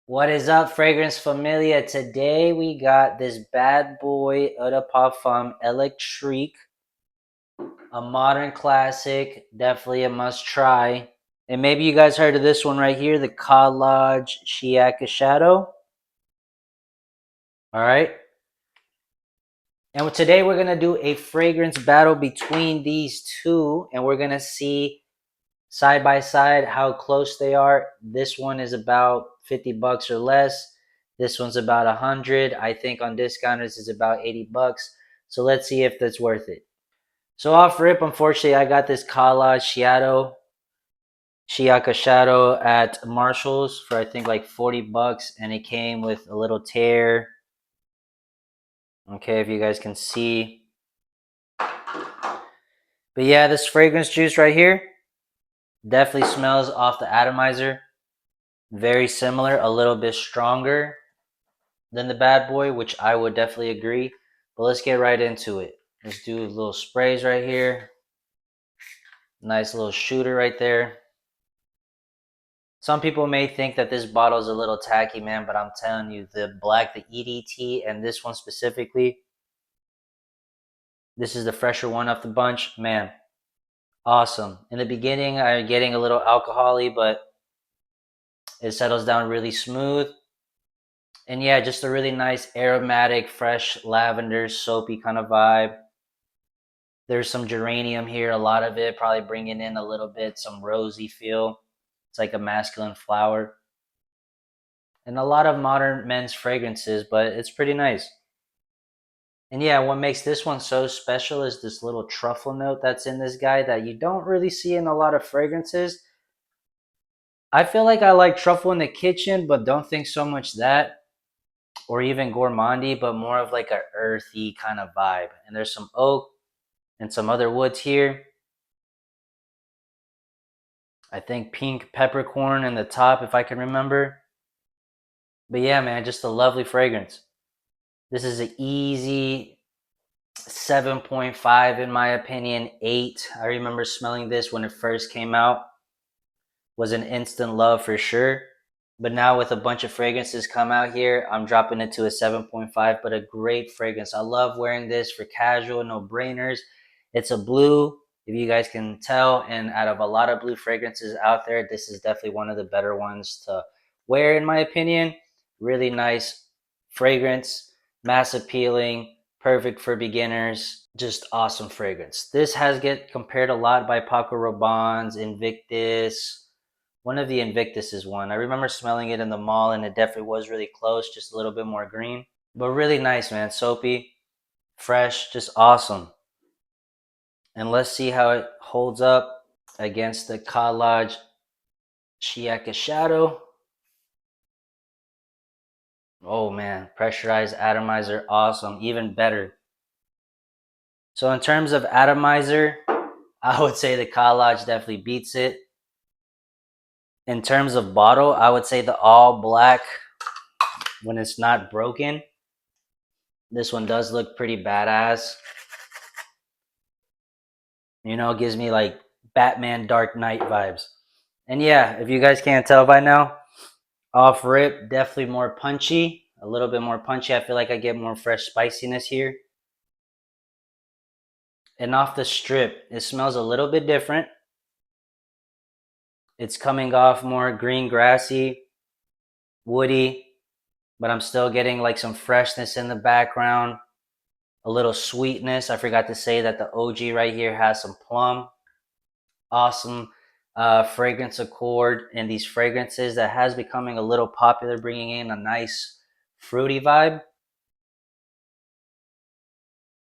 What is up, Fragrance Familia? Today we got this Bad Boy Eau de Parfum Electrique, a modern classic, definitely a must try. And maybe you guys heard of this one right here, the Khadlaj Shiyaaka Shadow. All right. And today we're going to do a fragrance battle between these two, and we're going to see side by side how close they are. This one is about 50 bucks or less. This one's about 100. I think on discounters is about 80 bucks. So let's see if that's worth it. So off rip, unfortunately, I got this Khadlaj Shiyaaka Shadow at Marshall's for I think like 40 bucks, and it came with a little tear. Okay, if you guys can see. But yeah, this fragrance juice right here definitely smells off the atomizer. Very similar, a little bit stronger than the Bad Boy, which I would definitely agree. But let's get right into it. Let's do little sprays right here. Nice little shooter right there. Some people may think that this bottle is a little tacky, man, but I'm telling you, the black, the EDT, and this one specifically, this is the fresher one of the bunch, man. Awesome. In the beginning, I'm getting a little alcohol-y, but it settles down really smooth. And yeah, just a really nice aromatic, fresh lavender, soapy kind of vibe. There's some geranium here, a lot of it, probably bringing in a little bit, some rosy feel. It's like a masculine flower. And a lot of modern men's fragrances, but it's pretty nice. And yeah, what makes this one so special is this little truffle note that's in this guy that you don't really see in a lot of fragrances. I feel like I like truffle in the kitchen, but don't think so much that, or even gourmandy, but more of like a earthy kind of vibe. And there's some oak and some other woods here. I think pink peppercorn in the top, if I can remember. But yeah, man, just a lovely fragrance. This is an easy 7.5 in my opinion, 8. I remember smelling this when it first came out. Was an instant love for sure. But now with a bunch of fragrances come out here, I'm dropping it to a 7.5, but a great fragrance. I love wearing this for casual, no brainers. It's a blue, if you guys can tell, and out of a lot of blue fragrances out there, this is definitely one of the better ones to wear in my opinion. Really nice fragrance, mass appealing, perfect for beginners, just awesome fragrance. This has get compared a lot by Paco Rabanne's, Invictus. One of the Invictus is one. I remember smelling it in the mall, and it definitely was really close, just a little bit more green. But really nice, man. Soapy, fresh, just awesome. And let's see how it holds up against the Khadlaj Shiyaaka Shadow. Oh man, pressurized atomizer, awesome, even better. So in terms of atomizer, I would say the Khadlaj definitely beats it. In terms of bottle, I would say the all black when it's not broken. This one does look pretty badass. You know, it gives me like Batman Dark Knight vibes. And yeah, if you guys can't tell by now, off rip, definitely more punchy, a little bit more punchy. I feel like I get more fresh spiciness here. And off the strip, it smells a little bit different. It's coming off more green grassy, woody, but I'm still getting like some freshness in the background, a little sweetness. I forgot to say that the OG right here has some plum. Awesome fragrance accord in these fragrances that has becoming a little popular, bringing in a nice fruity vibe.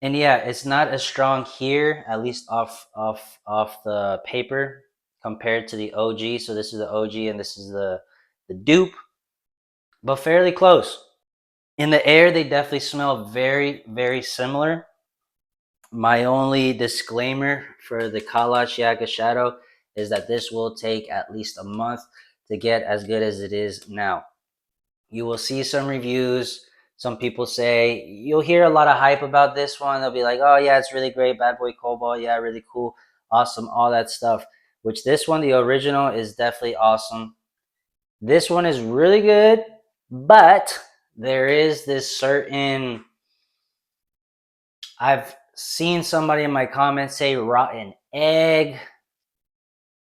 And yeah, it's not as strong here, at least off the paper compared to the OG. So this is the OG and this is the dupe, but fairly close. In the air, they definitely smell very, very similar. My only disclaimer for the Khadlaj Shiyaaka Shadow is that this will take at least a month to get as good as it is now. You will see some reviews. Some people say, you'll hear a lot of hype about this one. They'll be like, oh yeah, it's really great. Bad Boy Cobalt, yeah, really cool. Awesome, all that stuff. Which this one, the original, is definitely awesome. This one is really good. But there is this certain, I've seen somebody in my comments say rotten egg.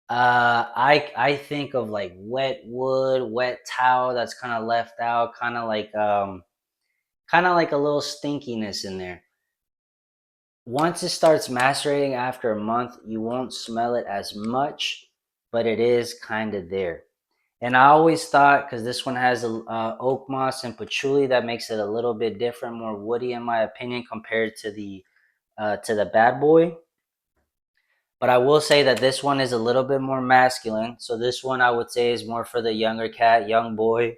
I think of like wet wood, wet towel that's kind of left out, kind of like a little stinkiness in there. Once it starts macerating after a month, you won't smell it as much, but it is kind of there. And I always thought, because this one has oak moss and patchouli, that makes it a little bit different, more woody in my opinion, compared to the bad boy. But I will say that this one is a little bit more masculine. So this one I would say is more for the younger cat, young boy,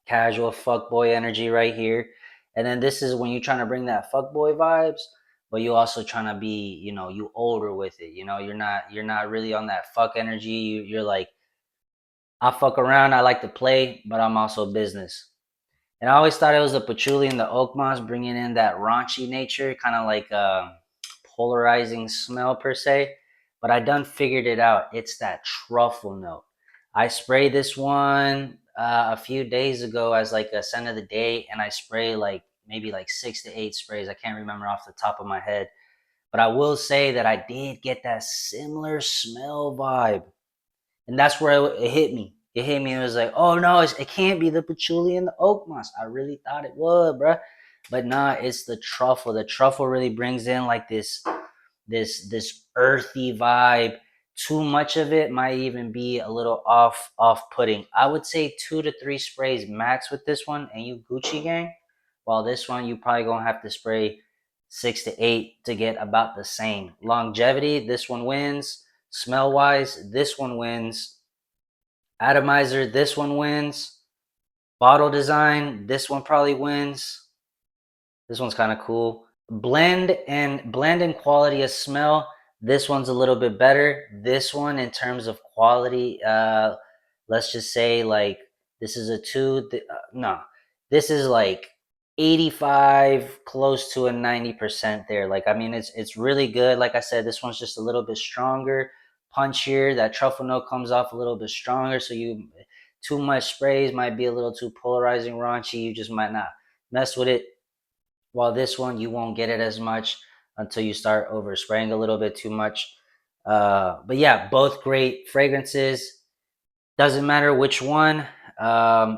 casual fuck boy energy right here. And then this is when you're trying to bring that fuck boy vibes, but you also trying to be, you older with it. You're not really on that fuck energy. You're like, I fuck around, I like to play, but I'm also business. And I always thought it was the patchouli and the oak moss bringing in that raunchy nature, kind of like a polarizing smell per se. But I done figured it out. It's that truffle note. I sprayed this one a few days ago as like a scent of the day, and I spray like maybe like 6 to 8 sprays. I can't remember off the top of my head, but I will say that I did get that similar smell vibe, and that's where it hit me. It hit me. It was like, oh no, it can't be the patchouli and the oak moss. I really thought it would, bruh. But nah, it's the truffle. The truffle really brings in like this earthy vibe. Too much of it might even be a little off putting. I would say 2 to 3 sprays max with this one, and you Gucci gang. While this one you probably gonna have to spray 6 to 8 to get about the same longevity. This one wins. Smell wise, this one wins. Atomizer, this one wins. Bottle design, this one probably wins. This one's kind of cool. Blend and quality of smell. This one's a little bit better. This one, in terms of quality, let's just say like this is a two. No, this is like 85, close to a 90% there. Like I mean, it's really good. Like I said, this one's just a little bit stronger, punchier. That truffle note comes off a little bit stronger. So you too much sprays might be a little too polarizing, raunchy. You just might not mess with it. While this one, you won't get it as much until you start overspraying a little bit too much. But yeah, both great fragrances. Doesn't matter which one.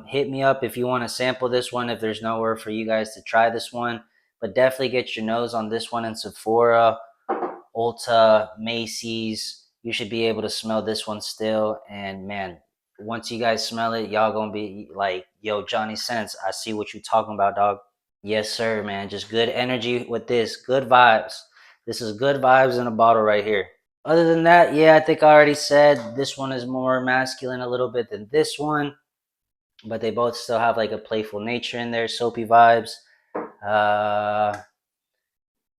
Hit me up if you want to sample this one, if there's nowhere for you guys to try this one. But definitely get your nose on this one in Sephora, Ulta, Macy's. You should be able to smell this one still. And man, once you guys smell it, y'all gonna be like, yo, Johnny Sense, I see what you talking about, dog. Yes, sir, man. Just good energy with this. Good vibes. This is good vibes in a bottle right here. Other than that, yeah, I think I already said this one is more masculine a little bit than this one, but they both still have like a playful nature in there, soapy vibes. Uh,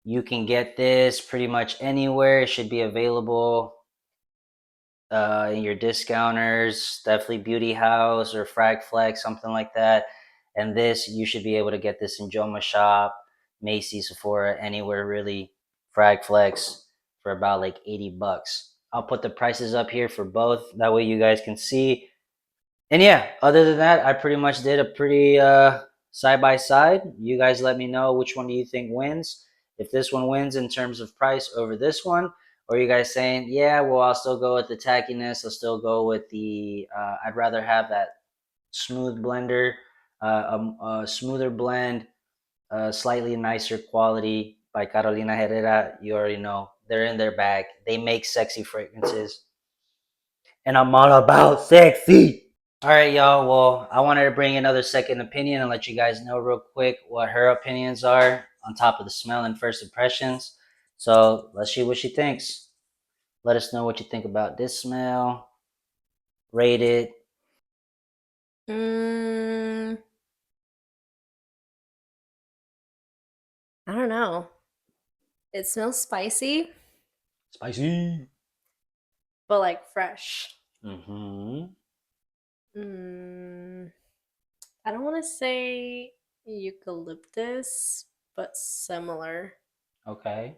you can get this pretty much anywhere. It should be available in your discounters, definitely Beauty House or Frag Flex, something like that. And this, you should be able to get this in Joma Shop, Macy's, Sephora, anywhere really. Frag Flex for about like $80. I'll put the prices up here for both. That way you guys can see. And yeah, other than that, I pretty much did a pretty side by side. You guys let me know which one do you think wins. If this one wins in terms of price over this one, or you guys saying, yeah, well, I'll still go with the tackiness. I'll still go with the. I'd rather have that smooth blender, a smoother blend, slightly nicer quality by Carolina Herrera. You already know they're in their bag. They make sexy fragrances, and I'm all about sexy. All right, y'all. Well, I wanted to bring another second opinion and let you guys know real quick what her opinions are on top of the smell and first impressions. So let's see what she thinks. Let us know what you think about this smell. Rate it. Mm, I don't know. It smells spicy, Spicy. but like fresh. Mm-hmm. Mm, I don't want to say eucalyptus, but similar, Okay.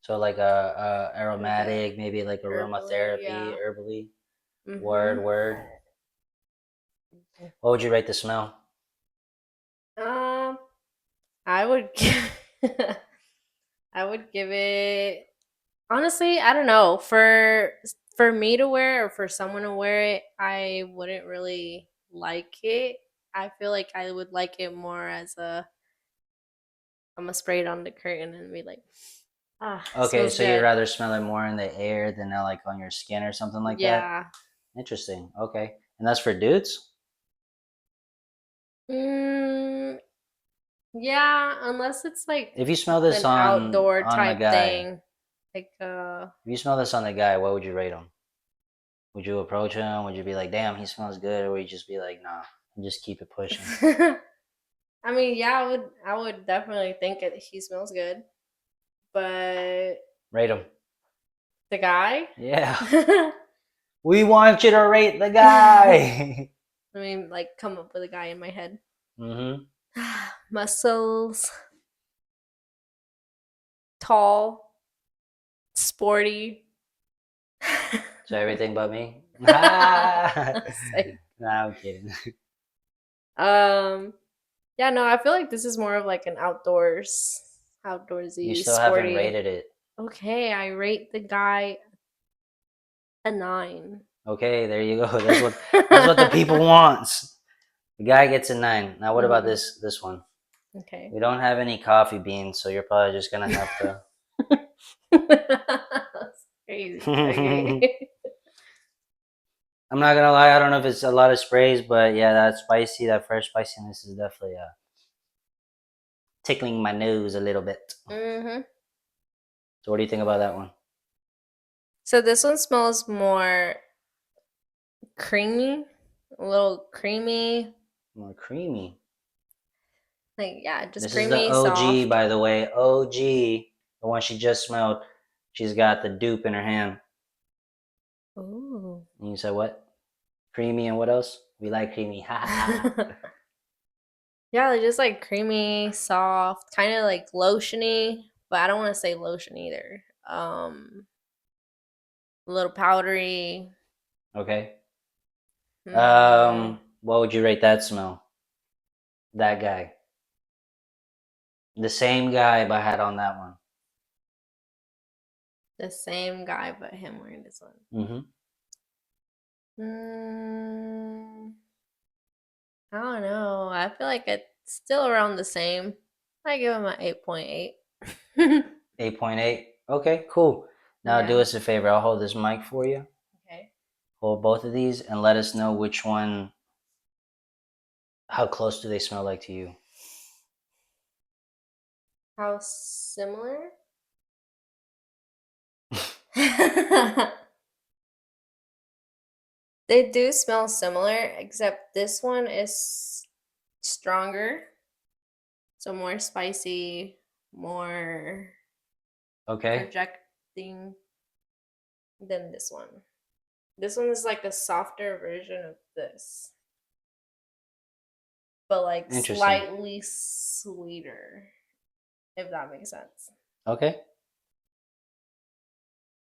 So like a like a aromatic, maybe like herbally. aromatherapy, Yeah. herbally. Mm-hmm. Word, word. What would you rate the smell? Um, I would give I would give it honestly, I don't know. For me to wear or for someone to wear it, I wouldn't really like it. I feel like I would like it more as a I'm gonna spray it on the curtain and be like, ah, Okay, smells so you'd good. rather smell it more in the air than like on your skin or something like that? Yeah. Interesting. Okay. And that's for dudes? Mm, yeah, unless it's like If you smell this an outdoor on the type guy, thing. Like if you smell this on the guy, what would you rate him? Would you approach him? Would you be like, "Damn, he smells good," or would you just be like, "Nah," and just keep it pushing? I mean, yeah, I would definitely think it he smells good. But Rate him. the guy? Yeah. I We want you to rate the guy. mean, like come up with a guy in my head. Mm-hmm. Muscles, tall, sporty. So everything but me. nah, Say. I'm kidding. Um yeah, no, I feel like this is more of like an You outdoorsy, still haven't sporty. rated it. Okay, I rate the guy a 9. Okay, there you go. That's what the people wants. The guy gets a 9. Now, what about Mhm. this one? Okay. We don't have any coffee beans, so you're probably just gonna have to. That's crazy. I'm Okay. not gonna lie. I don't know if it's a lot of sprays, but yeah, that spicy, that fresh spiciness is definitely tickling my nose a little bit. hmm So, what do you think about that one? So this one smells more creamy, a little creamy. More creamy. Like yeah, just This is the creamy, OG, soft. by the way. OG, the one she just smelled. She's got the dupe in her hand. Ooh. And you said what? Creamy and what else? We like creamy. Ha ha ha. Yeah, they're just like creamy, soft, kind of like lotiony, but I don't want to say lotion either. A little powdery. Okay. Mm, What would you rate that smell? That guy. The same guy, but had on that one. the same guy, but him wearing this one. Mm-hmm. Mm, I don't know. I feel like it's still around the same. I give him an 8.8. 8.8. Okay, cool. Now do Yeah. us a favor. I'll hold this mic for you. Okay. Hold both of these and let us know which one, how close do they smell like to you? How similar? They do smell similar, except this one is stronger, so more spicy, more Okay, projecting than this one. This one is like a softer version of this, but like interesting. slightly sweeter, if that makes sense. Okay,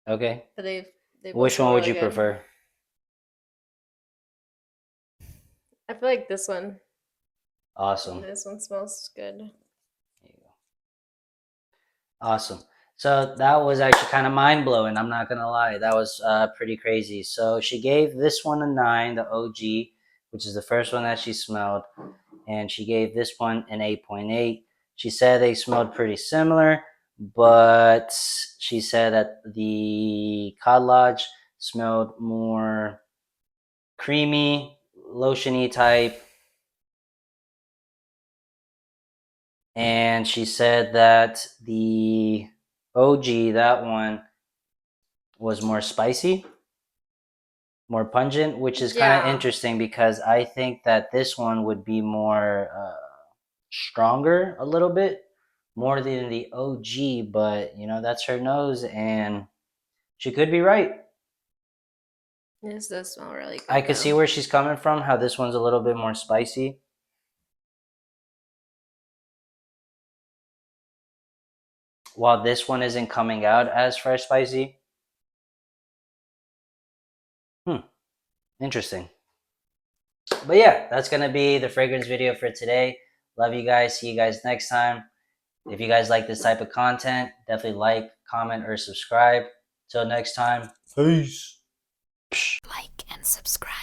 okay. But they both Which smell one would really you good. prefer? I feel like this one. Awesome. This one smells good. There you go. Awesome. So that was actually kind of mind blowing. I'm not gonna lie, that was pretty crazy. So she gave this one a 9, the OG, which is the first one that she smelled, and she gave this one an 8.8. She said they smelled pretty similar, but she said that the Khadlaj smelled more creamy, lotiony type, and she said that the OG, that one, was more spicy, more pungent, which is kind of Yeah. interesting because I think that this one would be more stronger a little bit, more than the OG, but that's her nose and she could be right. This does smell really I good could see though. where she's coming from, how this one's a little bit more spicy, while this one isn't coming out as fresh spicy. Hmm, interesting. But yeah, that's gonna be the fragrance video for today. Love you guys. See you guys next time. If you guys like this type of content, definitely like, comment, or subscribe. Till next time, peace. Like and subscribe.